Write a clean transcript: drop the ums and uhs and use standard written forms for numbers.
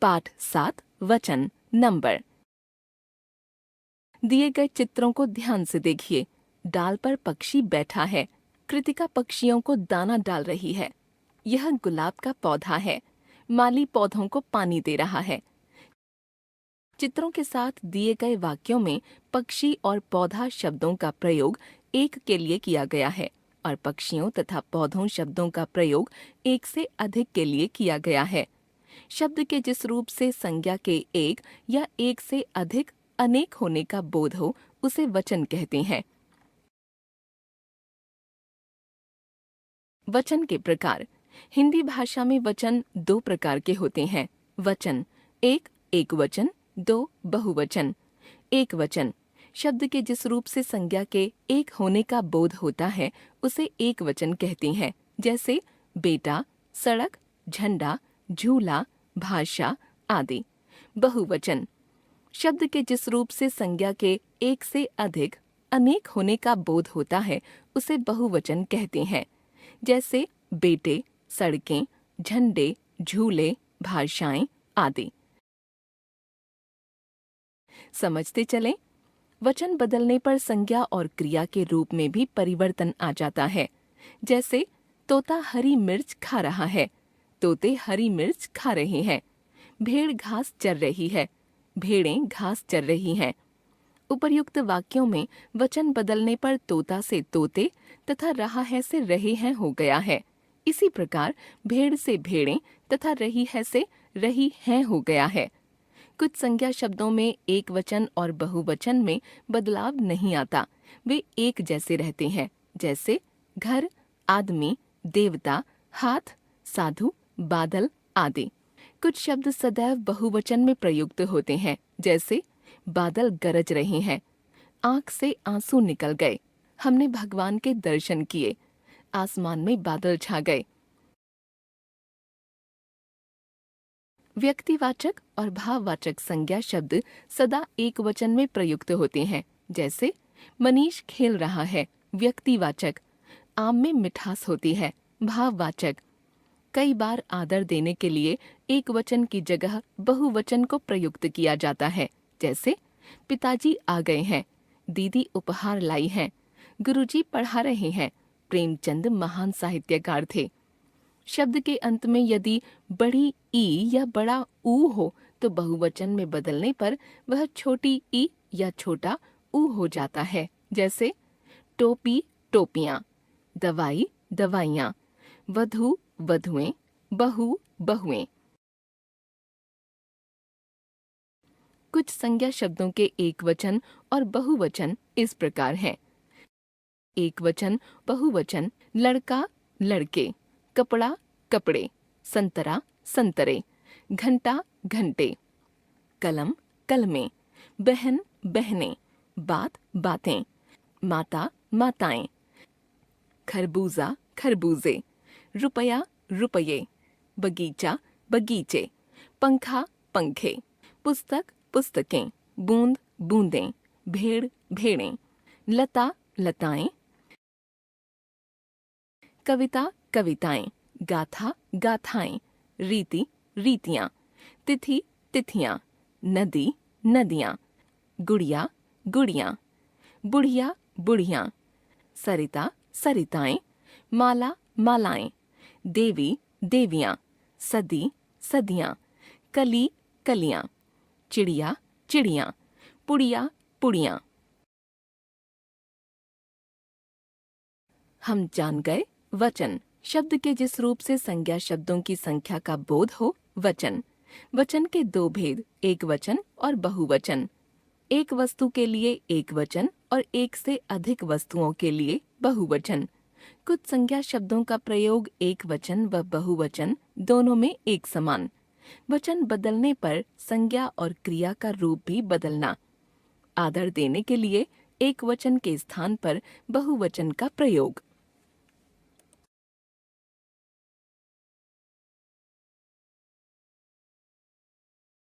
पाठ 7 वचन नंबर। दिए गए चित्रों को ध्यान से देखिए। डाल पर पक्षी बैठा है। कृतिका पक्षियों को दाना डाल रही है। यह गुलाब का पौधा है। माली पौधों को पानी दे रहा है। चित्रों के साथ दिए गए वाक्यों में पक्षी और पौधा शब्दों का प्रयोग एक के लिए किया गया है और पक्षियों तथा पौधों शब्दों का प्रयोग एक से अधिक के लिए किया गया है। शब्द के जिस रूप से संज्ञा के एक या एक से अधिक अनेक होने का बोध हो उसे वचन कहते हैं। वचन के प्रकार। हिंदी भाषा में वचन दो प्रकार के होते हैं। वचन एक एकवचन, दो बहुवचन। एकवचन शब्द के जिस रूप से संज्ञा के एक होने का बोध होता है उसे एकवचन कहते हैं, जैसे बेटा, सड़क, झंडा, झूला, भाषा आदि। बहुवचन शब्द के जिस रूप से संज्ञा के एक से अधिक अनेक होने का बोध होता है उसे बहुवचन कहते हैं, जैसे बेटे, सड़कें, झंडे, झूले, भाषाएं आदि। समझते चलें। वचन बदलने पर संज्ञा और क्रिया के रूप में भी परिवर्तन आ जाता है, जैसे तोता हरी मिर्च खा रहा है, तोते हरी मिर्च खा रहे हैं। भेड़ घास चर रही है, भेड़ें घास चर रही हैं। उपर्युक्त वाक्यों में वचन बदलने पर तोता से तोते तथा रहा है से रहे हैं हो गया है। इसी प्रकार भेड़ से भेड़ें तथा रही है से रही हैं हो गया है। कुछ संज्ञा शब्दों में एक वचन और बहुवचन में बदलाव नहीं आता, वे एक जैसे रहते हैं, जैसे घर, आदमी, देवता, हाथ, साधु, बादल आदि। कुछ शब्द सदैव बहुवचन में प्रयुक्त होते हैं, जैसे बादल गरज रहे हैं, आंख से आंसू निकल गए, हमने भगवान के दर्शन किए, आसमान में बादल छा गए। व्यक्तिवाचक और भाववाचक संज्ञा शब्द सदा एक वचन में प्रयुक्त होते हैं, जैसे मनीष खेल रहा है, व्यक्तिवाचक। आम में मिठास होती है, भाववाचक। कई बार आदर देने के लिए एक वचन की जगह बहुवचन को प्रयुक्त किया जाता है, जैसे पिताजी आ गए हैं, दीदी उपहार लाई हैं, गुरुजी पढ़ा रहे हैं। प्रेमचंद महान साहित्यकार थे। शब्द के अंत में यदि बड़ी ई या बड़ा ऊ हो तो बहुवचन में बदलने पर वह छोटी ई या छोटा ऊ हो जाता है, जैसे टोपी, टोपियां, दवाई, दवाइयां, वधू, वधुएं, बहू, बहुएं। कुछ संज्ञा शब्दों के एकवचन और बहुवचन इस प्रकार हैं। एकवचन, बहुवचन, लड़का, लड़के, कपड़ा, कपड़े, संतरा, संतरे, घंटा, घंटे, कलम, कलमें, बहन, बहनें, बात, बातें, माता, माताएं, खरबूजा, खरबूजे, रुपया, रुपये, बगीचा, बगीचे, पंखा, पंखे, पुस्तक, पुस्तकें, बूंद, बूंदें, भेड़, भेड़ें, लता, लताएं, कविता, कविताएं, गाथा, गाथाएं, रीति, रीतियां, तिथि, तिथियां, नदी, नदियां, गुड़िया, गुड़ियां, बुढ़िया, बुढ़ियां, सरिता, सरिताएं, माला, मालाएं, देवी, देवियां, सदी, सदियां, कली, कलियां, चिड़िया, चिड़ियां, पुड़िया, पुड़ियां। हम जान गए वचन शब्द के जिस रूप से संज्ञा शब्दों की संख्या का बोध हो, वचन। वचन के दो भेद, एक वचन और बहुवचन। एक वस्तु के लिए एक वचन और एक से अधिक वस्तुओं के लिए बहुवचन। कुछ संज्ञा शब्दों का प्रयोग एक वचन व बहुवचन दोनों में एक समान। वचन बदलने पर संज्ञा और क्रिया का रूप भी बदलना। आदर देने के लिए एक वचन के स्थान पर बहुवचन का प्रयोग।